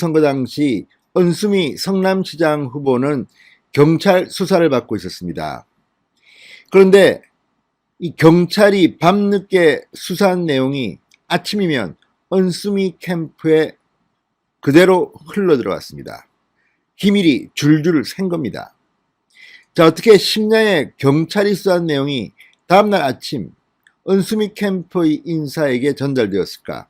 선거 당시 은수미 성남시장 후보는 경찰 수사를 받고 있었습니다. 그런데 이 경찰이 밤늦게 수사한 내용이 아침이면 은수미 캠프에 그대로 흘러 들어갔습니다. 기밀이 줄줄 샌 겁니다. 자, 어떻게 심야에 경찰이 수사한 내용이 다음날 아침 은수미 캠프의 인사에게 전달되었을까?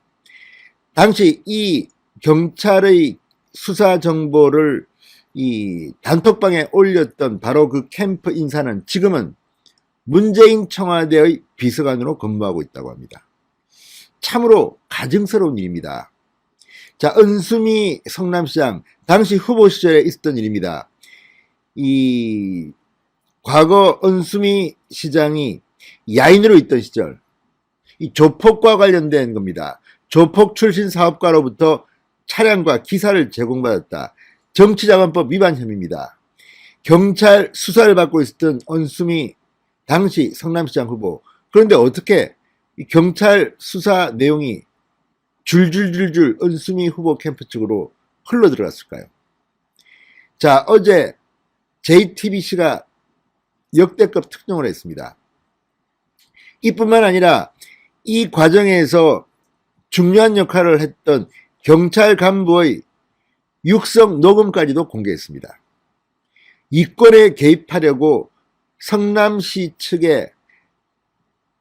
당시 이 경찰의 수사 정보를 이 단톡방에 올렸던 바로 그 캠프 인사는 지금은 문재인 청와대의 비서관으로 근무하고 있다고 합니다. 참으로 가증스러운 일입니다. 자, 은수미 성남시장 당시 후보 시절에 있었던 일입니다. 이 과거 은수미 시장이 야인으로 있던 시절 이 조폭과 관련된 겁니다. 조폭 출신 사업가로부터 차량과 기사를 제공받았다. 정치자금법 위반 혐의입니다. 경찰 수사를 받고 있었던 은수미 당시 성남시장 후보. 그런데 어떻게 이 경찰 수사 내용이 줄줄줄줄 은수미 후보 캠프 쪽으로 흘러 들어갔을까요? 자, 어제 JTBC가 역대급 특종을 했습니다. 이뿐만 아니라 이 과정에서 중요한 역할을 했던 경찰 간부의 육성 녹음까지도 공개했습니다. 이권에 개입하려고 성남시 측에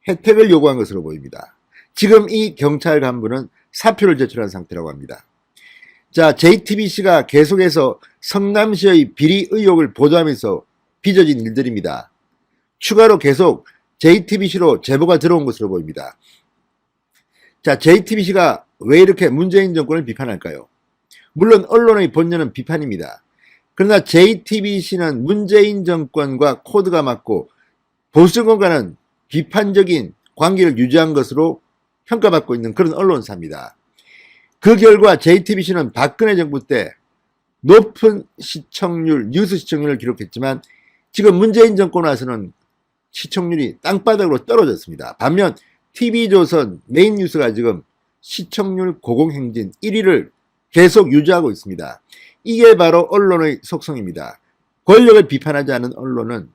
혜택을 요구한 것으로 보입니다. 지금 이 경찰 간부는 사표를 제출한 상태라고 합니다. 자, JTBC가 계속해서 성남시의 비리 의혹을 보도하면서 빚어진 일들입니다. 추가로 계속 JTBC로 제보가 들어온 것으로 보입니다. 자, JTBC가 왜 이렇게 문재인 정권을 비판할까요? 물론 언론의 본연은 비판입니다. 그러나 JTBC는 문재인 정권과 코드가 맞고 보수정권과는 비판적인 관계를 유지한 것으로 평가받고 있는 그런 언론사입니다. 그 결과 JTBC는 박근혜 정부 때 높은 시청률, 뉴스 시청률을 기록했지만 지금 문재인 정권 와서는 시청률이 땅바닥으로 떨어졌습니다. 반면 TV조선 메인 뉴스가 지금 시청률 고공행진 1위를 계속 유지하고 있습니다. 이게 바로 언론의 속성입니다. 권력을 비판하지 않은 언론은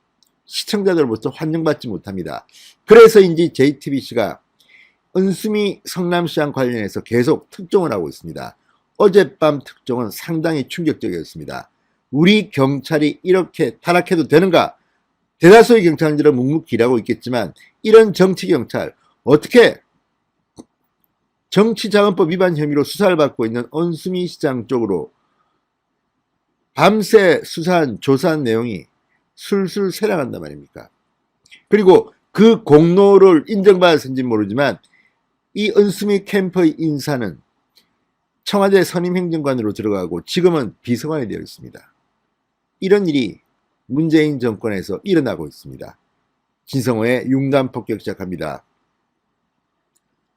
시청자들로부터 환영받지 못합니다. 그래서인지 JTBC가 은수미 성남시장 관련해서 계속 특종을 하고 있습니다. 어젯밤 특종은 상당히 충격적이었습니다. 우리 경찰이 이렇게 타락해도 되는가? 대다수의 경찰들은 묵묵히 일하고 있겠지만 이런 정치경찰 어떻게 정치자금법 위반 혐의로 수사를 받고 있는 은수미 시장 쪽으로 밤새 수사한 조사한 내용이 술술 새나간단 말입니까? 그리고 그 공로를 인정받았는지 모르지만 이 은수미 캠프의 인사는 청와대 선임행정관으로 들어가고 지금은 비서관이 되어 있습니다. 이런 일이 문재인 정권에서 일어나고 있습니다. 진성호의 융단 폭격 시작합니다.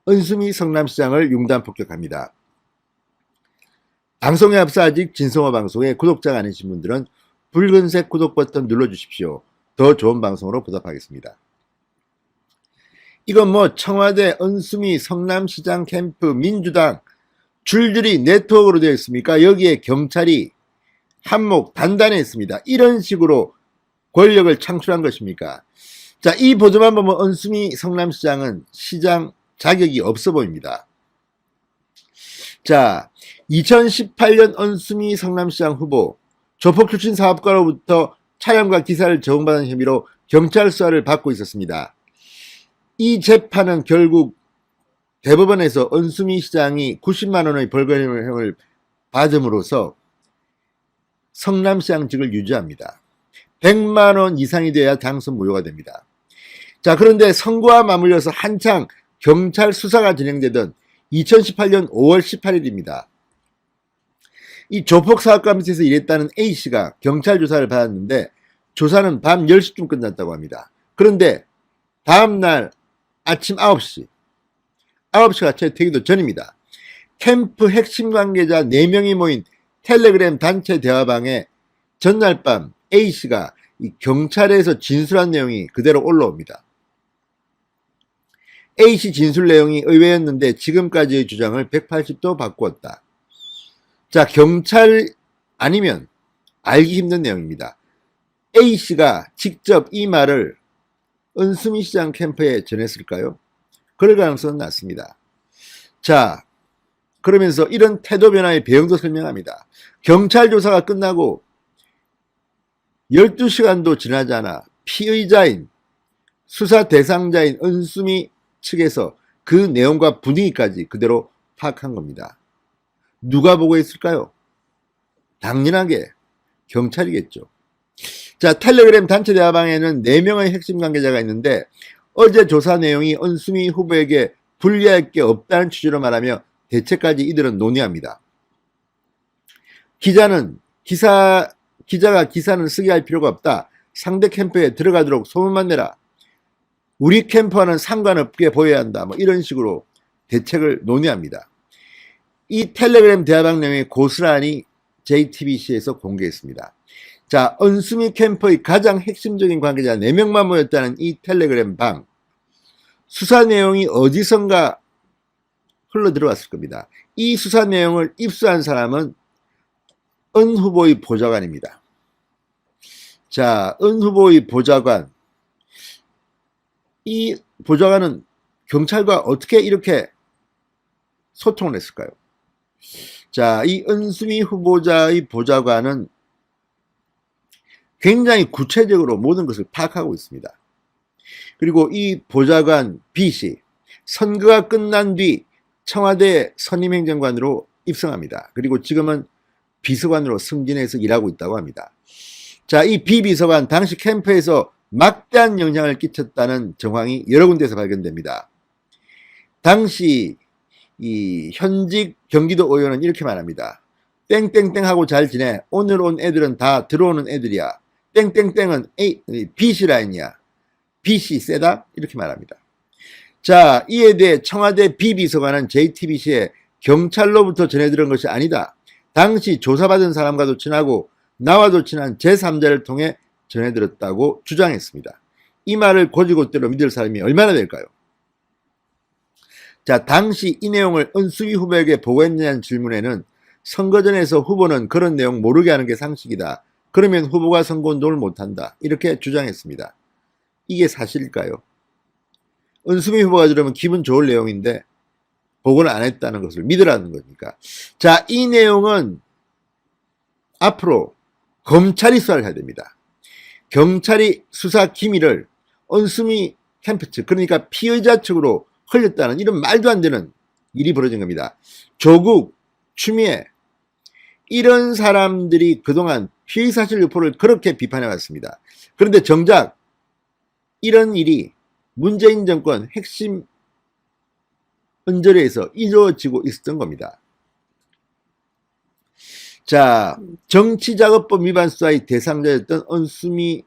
은수미 성남시장을 융단 폭격합니다. 방송에 앞서 아직 진성호 방송에 구독자가 아니신 분들은 붉은색 구독 버튼 눌러주십시오. 더 좋은 방송으로 보답하겠습니다. 이건 뭐 청와대 은수미 성남시장 캠프 민주당 줄줄이 네트워크로 되어 있습니까? 여기에 경찰이 한몫 단단히 했습니다. 이런 식으로 권력을 창출한 것입니까? 자, 이 보도만 보면 은수미 성남시장은 시장 자격이 없어 보입니다. 자, 2018년 은수미 성남시장 후보 조폭 출신 사업가로부터 차량과 기사를 제공받은 혐의로 경찰 수사를 받고 있었습니다. 이 재판은 결국 대법원에서 은수미 시장이 90만 원의 벌금형을 받음으로써 성남시장직을 유지합니다. 100만 원 이상이 돼야 당선 무효가 됩니다. 자, 그런데 선거와 맞물려서 한창 경찰 수사가 진행되던 2018년 5월 18일입니다. 이 조폭 사업가 밑에서 일했다는 A씨가 경찰 조사를 받았는데 조사는 밤 10시쯤 끝났다고 합니다. 그런데 다음날 아침 9시가 채 되기도 전입니다. 캠프 핵심 관계자 4명이 모인 텔레그램 단체 대화방에 전날 밤 A씨가 이 경찰에서 진술한 내용이 그대로 올라옵니다. A씨 진술 내용이 의외였는데 지금까지의 주장을 180도 바꾸었다. 자, 경찰 아니면 알기 힘든 내용입니다. A씨가 직접 이 말을 은수미 시장 캠프에 전했을까요? 그럴 가능성은 낮습니다. 자, 그러면서 이런 태도 변화의 배경도 설명합니다. 경찰 조사가 끝나고 12시간도 지나지 않아 피의자인 수사 대상자인 은수미 측에서 그 내용과 분위기까지 그대로 파악한 겁니다. 누가 보고 있을까요? 당연하게 경찰이겠죠. 자, 텔레그램 단체 대화방에는 4명의 핵심 관계자가 있는데 어제 조사 내용이 은수미 후보에게 불리할 게 없다는 취지로 말하며 대책까지 이들은 논의합니다. 기자가 기사는 쓰게 할 필요가 없다. 상대 캠프에 들어가도록 소문만 내라. 우리 캠프와는 상관없게 보여야 한다. 뭐 이런 식으로 대책을 논의합니다. 이 텔레그램 대화방 내용이 고스란히 JTBC에서 공개했습니다. 자, 은수미 캠프의 가장 핵심적인 관계자 4명만 모였다는 이 텔레그램 방. 수사 내용이 어디선가 흘러 들어왔을 겁니다. 이 수사 내용을 입수한 사람은 은 후보의 보좌관입니다. 자, 은 후보의 보좌관. 이 보좌관은 경찰과 어떻게 이렇게 소통을 했을까요? 자, 이 은수미 후보자의 보좌관은 굉장히 구체적으로 모든 것을 파악하고 있습니다. 그리고 이 보좌관 B씨, 선거가 끝난 뒤 청와대 선임행정관으로 입성합니다. 그리고 지금은 비서관으로 승진해서 일하고 있다고 합니다. 자, 이 B 비서관 당시 캠프에서 막대한 영향을 끼쳤다는 정황이 여러 군데에서 발견됩니다. 당시 이 현직 경기도 의원은 이렇게 말합니다. 땡땡땡하고 잘 지내. 오늘 온 애들은 다 들어오는 애들이야. 땡땡땡은 B씨 라인이야. B씨 세다? 이렇게 말합니다. 자, 이에 대해 청와대 B비서관은 JTBC에 경찰로부터 전해들은 것이 아니다. 당시 조사받은 사람과도 친하고 나와도 친한 제3자를 통해 전해들었다고 주장했습니다. 이 말을 곧이곧대로 믿을 사람이 얼마나 될까요? 자, 당시 이 내용을 은수미 후보에게 보고했냐는 질문에는 선거전에서 후보는 그런 내용 모르게 하는 게 상식이다. 그러면 후보가 선거운동을 못한다. 이렇게 주장했습니다. 이게 사실일까요? 은수미 후보가 들으면 기분 좋을 내용인데 보고를 안 했다는 것을 믿으라는 거니까. 자, 이 내용은 앞으로 검찰이 수사를 해야 됩니다. 경찰이 수사 기밀을 은수미 캠프 측, 그러니까 피의자 측으로 흘렸다는 이런 말도 안 되는 일이 벌어진 겁니다. 조국, 추미애 이런 사람들이 그동안 피의사실 유포를 그렇게 비판해 왔습니다. 그런데 정작 이런 일이 문재인 정권 핵심 언저리에서 이루어지고 있었던 겁니다. 자, 정치자금법 위반 수사의 대상자였던 은수미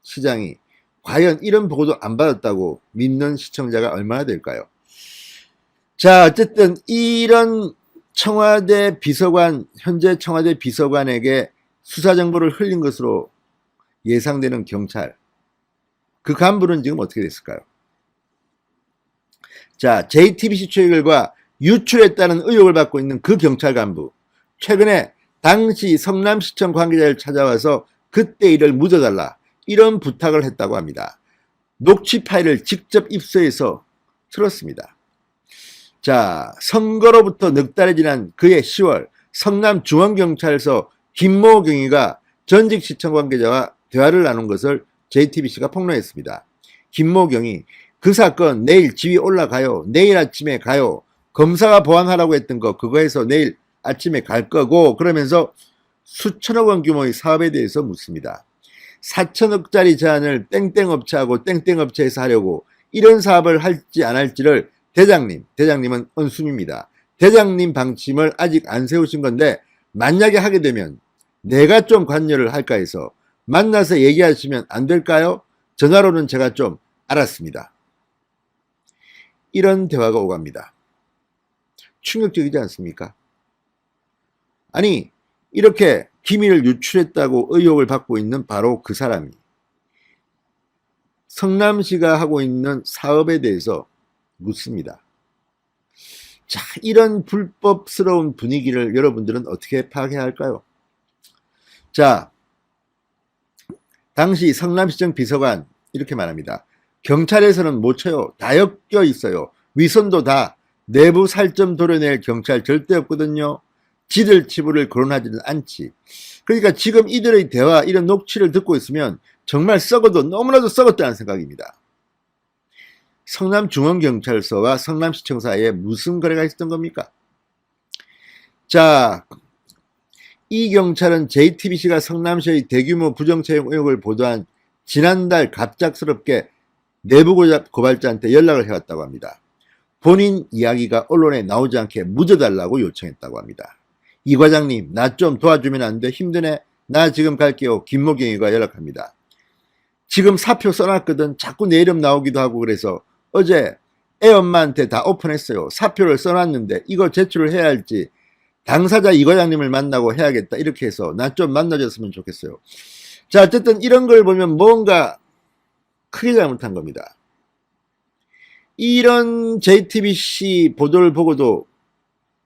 시장이 과연 이런 보고도 안 받았다고 믿는 시청자가 얼마나 될까요? 자, 어쨌든 이런 청와대 비서관, 현재 청와대 비서관에게 수사 정보를 흘린 것으로 예상되는 경찰, 그 간부는 지금 어떻게 됐을까요? 자, JTBC 취재 결과 유출했다는 의혹을 받고 있는 그 경찰 간부, 최근에 당시 성남시청 관계자를 찾아와서 그때 일을 묻어달라 이런 부탁을 했다고 합니다. 녹취 파일을 직접 입수해서 틀었습니다. 자, 선거로부터 넉 달이 지난 그해 10월 성남중앙경찰서 김모 경위가 전직 시청 관계자와 대화를 나눈 것을 JTBC가 폭로했습니다. 김모 경위, 그 사건 내일 지휘 올라가요. 내일 아침에 가요. 검사가 보완하라고 했던 거 그거에서 내일 아침에 갈 거고, 그러면서 수천억 원 규모의 사업에 대해서 묻습니다. 4천억짜리 제안을 땡땡업체하고 땡땡업체에서 하려고 이런 사업을 할지 안 할지를 대장님은 은수미입니다. 대장님 방침을 아직 안 세우신 건데 만약에 하게 되면 내가 좀 관여를 할까 해서 만나서 얘기하시면 안 될까요? 전화로는 제가 좀 알았습니다. 이런 대화가 오갑니다. 충격적이지 않습니까? 아니, 이렇게 기밀을 유출했다고 의혹을 받고 있는 바로 그 사람이 성남시가 하고 있는 사업에 대해서 묻습니다. 자, 이런 불법스러운 분위기를 여러분들은 어떻게 파악해야 할까요? 자, 당시 성남시청 비서관 이렇게 말합니다. 경찰에서는 못 쳐요. 다 엮여 있어요. 위선도 다 내부 살점 도려낼 경찰 절대 없거든요. 지들 치부를 거론하지는 않지. 그러니까 지금 이들의 대화, 이런 녹취를 듣고 있으면 정말 썩어도 너무나도 썩었다는 생각입니다. 성남중앙경찰서와 성남시청 사이에 무슨 거래가 있었던 겁니까? 자, 이 경찰은 JTBC가 성남시의 대규모 부정채용 의혹을 보도한 지난달 갑작스럽게 내부 고발자한테 연락을 해왔다고 합니다. 본인 이야기가 언론에 나오지 않게 묻어달라고 요청했다고 합니다. 이 과장님, 나 좀 도와주면 안 돼? 힘드네? 나 지금 갈게요. 김모경이가 연락합니다. 지금 사표 써놨거든. 자꾸 내 이름 나오기도 하고 그래서 어제 애 엄마한테 다 오픈했어요. 사표를 써놨는데 이거 제출을 해야 할지 당사자 이 과장님을 만나고 해야겠다. 이렇게 해서 나 좀 만나줬으면 좋겠어요. 자, 어쨌든 이런 걸 보면 뭔가 크게 잘못한 겁니다. 이런 JTBC 보도를 보고도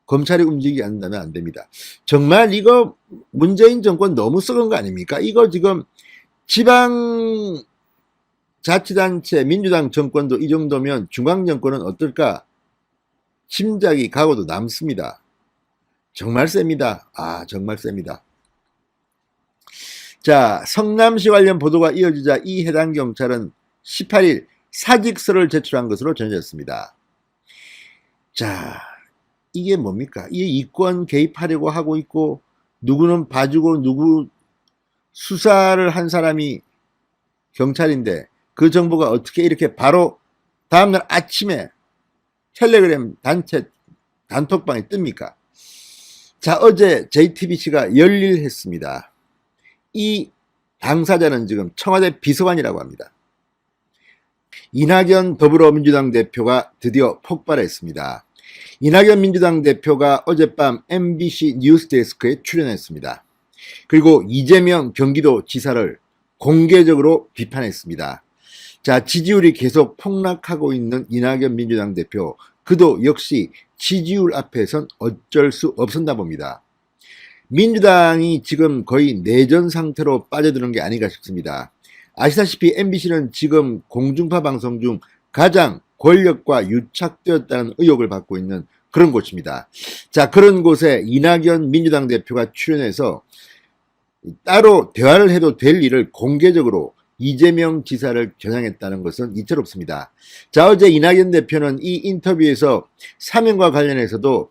검찰이 움직이지 않는다면 안 됩니다. 정말 이거 문재인 정권 너무 썩은 거 아닙니까? 이거 지금 지방자치단체 민주당 정권도 이 정도면 중앙정권은 어떨까? 짐작이 가고도 남습니다. 정말 셉니다. 아, 정말 셉니다. 자, 성남시 관련 보도가 이어지자 이 해당 경찰은 18일 사직서를 제출한 것으로 전해졌습니다. 자, 이게 뭡니까? 이게 이권 개입하려고 하고 있고 누구는 봐주고 누구 수사를 한 사람이 경찰인데 그 정보가 어떻게 이렇게 바로 다음날 아침에 텔레그램 단체 단톡방에 뜹니까? 자, 어제 JTBC가 열일했습니다. 이 당사자는 지금 청와대 비서관이라고 합니다. 이낙연 더불어민주당 대표가 드디어 폭발했습니다. 이낙연 민주당 대표가 어젯밤 MBC 뉴스데스크에 출연했습니다. 그리고 이재명 경기도지사를 공개적으로 비판했습니다. 자, 지지율이 계속 폭락하고 있는 이낙연 민주당 대표, 그도 역시 지지율 앞에선 어쩔 수 없었나 봅니다. 민주당이 지금 거의 내전 상태로 빠져드는 게 아닌가 싶습니다. 아시다시피 MBC는 지금 공중파 방송 중 가장 권력과 유착되었다는 의혹을 받고 있는 그런 곳입니다. 자, 그런 곳에 이낙연 민주당 대표가 출연해서 따로 대화를 해도 될 일을 공개적으로 이재명 지사를 겨냥했다는 것은 이채롭습니다. 자, 어제 이낙연 대표는 이 인터뷰에서 사면과 관련해서도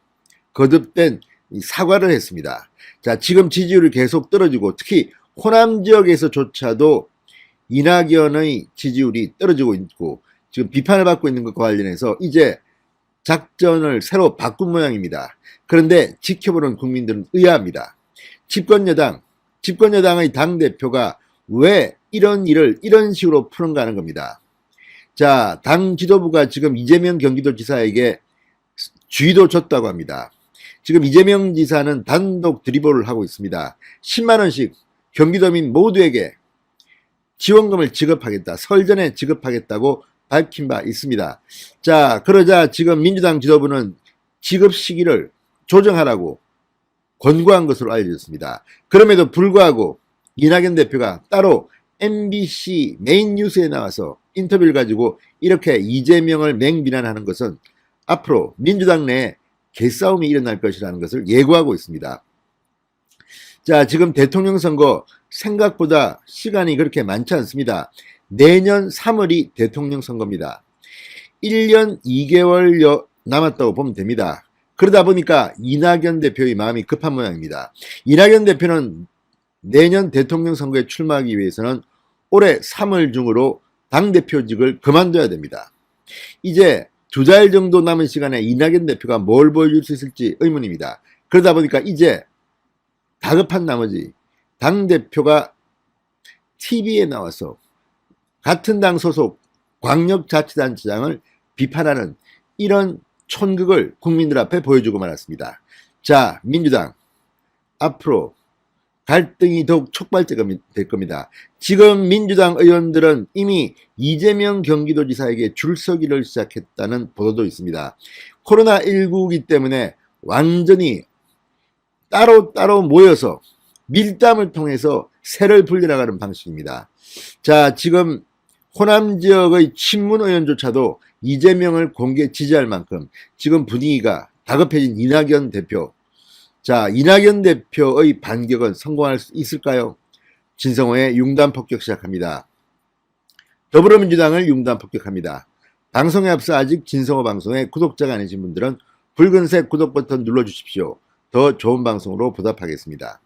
거듭된 사과를 했습니다. 자, 지금 지지율이 계속 떨어지고 특히 호남 지역에서조차도 이낙연의 지지율이 떨어지고 있고 지금 비판을 받고 있는 것과 관련해서 이제 작전을 새로 바꾼 모양입니다. 그런데 지켜보는 국민들은 의아합니다. 집권여당의 당대표가 왜 이런 일을 이런 식으로 푸는가 하는 겁니다. 자, 당 지도부가 지금 이재명 경기도지사에게 주의도 줬다고 합니다. 지금 이재명 지사는 단독 드리블을 하고 있습니다. 10만원씩 경기도민 모두에게 지원금을 지급하겠다. 설 전에 지급하겠다고 밝힌 바 있습니다. 자, 그러자 지금 민주당 지도부는 지급 시기를 조정하라고 권고한 것으로 알려졌습니다. 그럼에도 불구하고 이낙연 대표가 따로 MBC 메인 뉴스에 나와서 인터뷰를 가지고 이렇게 이재명을 맹비난하는 것은 앞으로 민주당 내에 개싸움이 일어날 것이라는 것을 예고하고 있습니다. 자, 지금 대통령 선거 생각보다 시간이 그렇게 많지 않습니다. 내년 3월이 대통령 선거입니다. 1년 2개월 남았다고 보면 됩니다. 그러다 보니까 이낙연 대표의 마음이 급한 모양입니다. 이낙연 대표는 내년 대통령 선거에 출마하기 위해서는 올해 3월 중으로 당대표직을 그만둬야 됩니다. 이제 2달 정도 남은 시간에 이낙연 대표가 뭘 보여줄 수 있을지 의문입니다. 그러다 보니까 이제 다급한 나머지 당대표가 TV에 나와서 같은 당 소속 광역자치단체장을 비판하는 이런 촌극을 국민들 앞에 보여주고 말았습니다. 자, 민주당 앞으로 갈등이 더욱 촉발될 겁니다. 지금 민주당 의원들은 이미 이재명 경기도지사에게 줄서기를 시작했다는 보도도 있습니다. 코로나19이기 때문에 완전히 따로따로 모여서 밀담을 통해서 새를 불려나가는 방식입니다. 자, 지금 호남 지역의 친문 의원조차도 이재명을 공개 지지할 만큼 지금 분위기가 다급해진 이낙연 대표. 자, 이낙연 대표의 반격은 성공할 수 있을까요? 진성호의 융단 폭격 시작합니다. 더불어민주당을 융단 폭격합니다. 방송에 앞서 아직 진성호 방송에 구독자가 아니신 분들은 붉은색 구독 버튼 눌러주십시오. 더 좋은 방송으로 보답하겠습니다.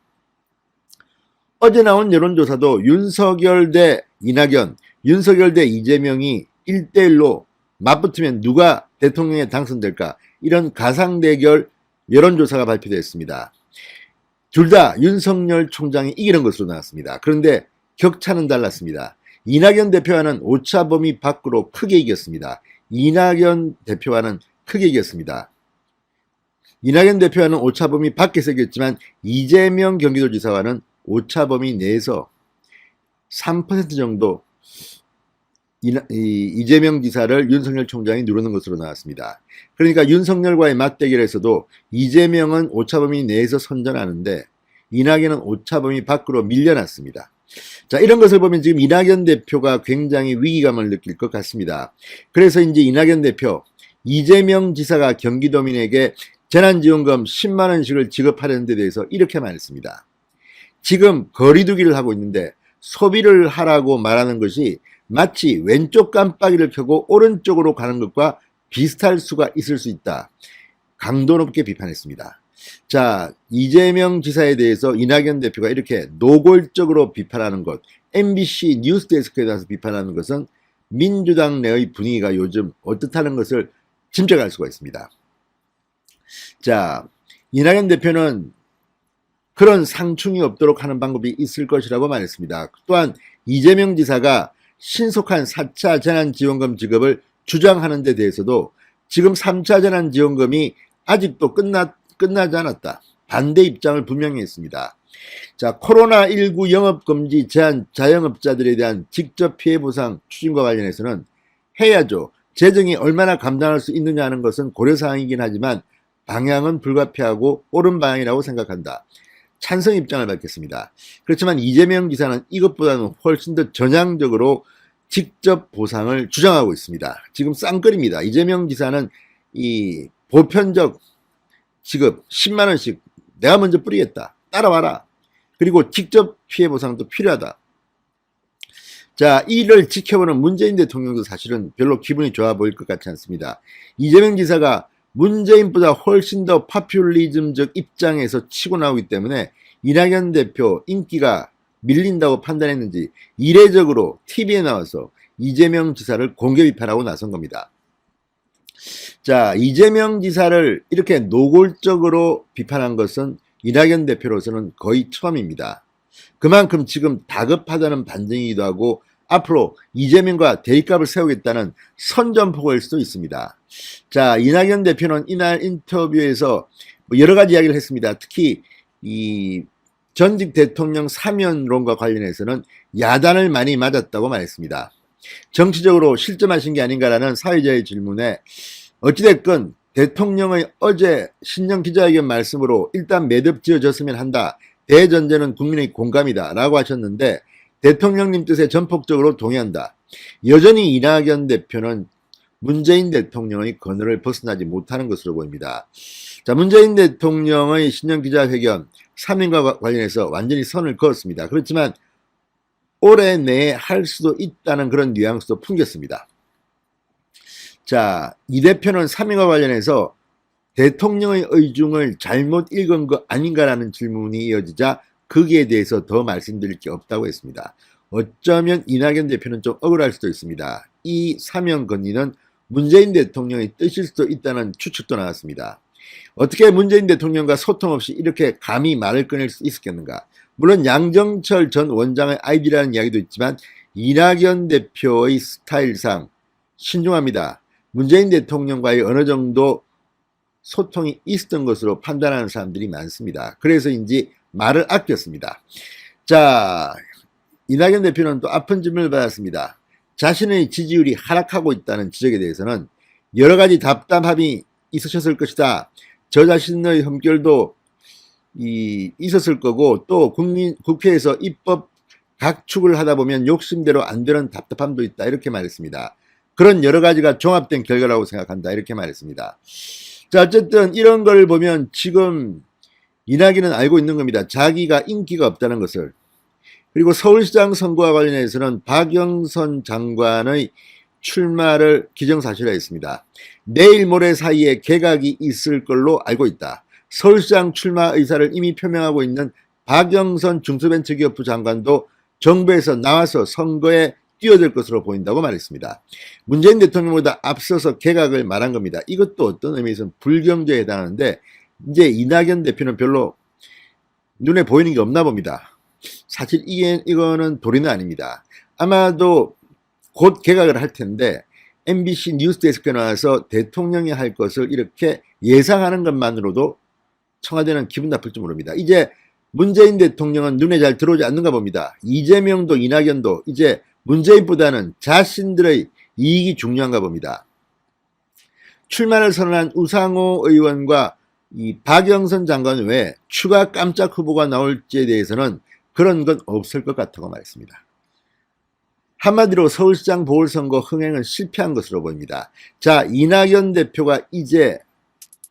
어제 나온 여론조사도 윤석열 대 이낙연, 윤석열 대 이재명이 1대1로 맞붙으면 누가 대통령에 당선될까, 이런 가상대결 여론조사가 발표됐습니다. 둘 다 윤석열 총장이 이기는 것으로 나왔습니다. 그런데 격차는 달랐습니다. 이낙연 대표와는 오차범위 밖으로 크게 이겼습니다. 이낙연 대표와는 크게 이겼습니다. 이낙연 대표와는 오차범위 밖에서 이겼지만 이재명 경기도지사와는 오차범위 내에서 3% 정도 이재명 지사를 윤석열 총장이 누르는 것으로 나왔습니다. 그러니까 윤석열과의 맞대결에서도 이재명은 오차범위 내에서 선전하는데 이낙연은 오차범위 밖으로 밀려났습니다. 자, 이런 것을 보면 지금 이낙연 대표가 굉장히 위기감을 느낄 것 같습니다. 그래서 이제 이낙연 대표, 이재명 지사가 경기도민에게 재난지원금 10만 원씩을 지급하려는 데 대해서 이렇게 말했습니다. 지금 거리두기를 하고 있는데 소비를 하라고 말하는 것이 마치 왼쪽 깜빡이를 켜고 오른쪽으로 가는 것과 비슷할 수가 있을 수 있다. 강도 높게 비판했습니다. 자, 이재명 지사에 대해서 이낙연 대표가 이렇게 노골적으로 비판하는 것, MBC 뉴스데스크에 대해서 비판하는 것은 민주당 내의 분위기가 요즘 어떻다는 것을 짐작할 수가 있습니다. 자, 이낙연 대표는 그런 상충이 없도록 하는 방법이 있을 것이라고 말했습니다. 또한 이재명 지사가 신속한 4차 재난지원금 지급을 주장하는 데 대해서도 지금 3차 재난지원금이 아직도 끝나지 않았다. 반대 입장을 분명히 했습니다. 자, 코로나19 영업금지 제한 자영업자들에 대한 직접 피해 보상 추진과 관련해서는 해야죠. 재정이 얼마나 감당할 수 있느냐 하는 것은 고려사항이긴 하지만 방향은 불가피하고 옳은 방향이라고 생각한다. 찬성 입장을 밝혔습니다. 그렇지만 이재명 지사는 이것보다는 훨씬 더 전향적으로 직접 보상을 주장하고 있습니다. 지금 쌍끌입니다. 이재명 지사는 이 보편적 지급 10만 원씩 내가 먼저 뿌리겠다. 따라와라. 그리고 직접 피해 보상도 필요하다. 자, 이를 지켜보는 문재인 대통령도 사실은 별로 기분이 좋아 보일 것 같지 않습니다. 이재명 지사가 문재인보다 훨씬 더 파퓰리즘적 입장에서 치고 나오기 때문에 이낙연 대표 인기가 밀린다고 판단했는지 이례적으로 TV에 나와서 이재명 지사를 공개 비판하고 나선 겁니다. 자, 이재명 지사를 이렇게 노골적으로 비판한 것은 이낙연 대표로서는 거의 처음입니다. 그만큼 지금 다급하다는 반증이기도 하고 앞으로 이재명과 대립각을 세우겠다는 선전포고일 수도 있습니다. 자, 이낙연 대표는 이날 인터뷰에서 여러 가지 이야기를 했습니다. 특히 이 전직 대통령 사면론과 관련해서는 야단을 많이 맞았다고 말했습니다. 정치적으로 실점하신 게 아닌가라는 사회자의 질문에 어찌됐건 대통령의 어제 신년 기자회견 말씀으로 일단 매듭 지어졌으면 한다. 대전제는 국민의 공감이다 라고 하셨는데 대통령님 뜻에 전폭적으로 동의한다. 여전히 이낙연 대표는 문재인 대통령의 그늘을 벗어나지 못하는 것으로 보입니다. 자, 문재인 대통령의 신년 기자회견 3인과 관련해서 완전히 선을 그었습니다. 그렇지만 올해 내에 할 수도 있다는 그런 뉘앙스도 풍겼습니다. 자, 이 대표는 3인과 관련해서 대통령의 의중을 잘못 읽은 거 아닌가라는 질문이 이어지자 거기에 대해서 더 말씀드릴 게 없다고 했습니다. 어쩌면 이낙연 대표는 좀 억울할 수도 있습니다. 이 사면 건의는 문재인 대통령의 뜻일 수도 있다는 추측도 나왔습니다. 어떻게 문재인 대통령과 소통 없이 이렇게 감히 말을 꺼낼 수 있었겠는가? 물론 양정철 전 원장의 아이디라는 이야기도 있지만 이낙연 대표의 스타일상 신중합니다. 문재인 대통령과의 어느 정도 소통이 있었던 것으로 판단하는 사람들이 많습니다. 그래서인지 말을 아꼈습니다. 자, 이낙연 대표는 또 아픈 질문을 받았습니다. 자신의 지지율이 하락하고 있다는 지적에 대해서는 여러 가지 답답함이 있으셨을 것이다. 저 자신의 흠결도 있었을 거고 또 국회에서 입법 각축을 하다 보면 욕심대로 안 되는 답답함도 있다. 이렇게 말했습니다. 그런 여러 가지가 종합된 결과라고 생각한다. 이렇게 말했습니다. 자, 어쨌든 이런 걸 보면 지금 이낙연은 알고 있는 겁니다. 자기가 인기가 없다는 것을. 그리고 서울시장 선거와 관련해서는 박영선 장관의 출마를 기정사실화했습니다. 내일 모레 사이에 개각이 있을 걸로 알고 있다. 서울시장 출마 의사를 이미 표명하고 있는 박영선 중소벤처기업부 장관도 정부에서 나와서 선거에 뛰어들 것으로 보인다고 말했습니다. 문재인 대통령보다 앞서서 개각을 말한 겁니다. 이것도 어떤 의미에서는 불경제에 해당하는데 이제 이낙연 대표는 별로 눈에 보이는 게 없나 봅니다. 사실 이거는 도리는 아닙니다. 아마도 곧 개각을 할 텐데 MBC 뉴스데스크에 나와서 대통령이 할 것을 이렇게 예상하는 것만으로도 청와대는 기분 나쁠지 모릅니다. 이제 문재인 대통령은 눈에 잘 들어오지 않는가 봅니다. 이재명도 이낙연도 이제 문재인보다는 자신들의 이익이 중요한가 봅니다. 출마를 선언한 우상호 의원과 이 박영선 장관 외에 추가 깜짝 후보가 나올지에 대해서는 그런 건 없을 것 같다고 말했습니다. 한마디로 서울시장 보궐선거 흥행은 실패한 것으로 보입니다. 자, 이낙연 대표가 이제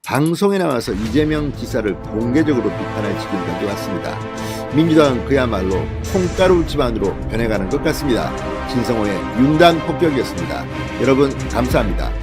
방송에 나와서 이재명 지사를 공개적으로 비판할 지경까지 왔습니다. 민주당은 그야말로 콩가루 집안으로 변해가는 것 같습니다. 진성호의 윤단 폭격이었습니다. 여러분 감사합니다.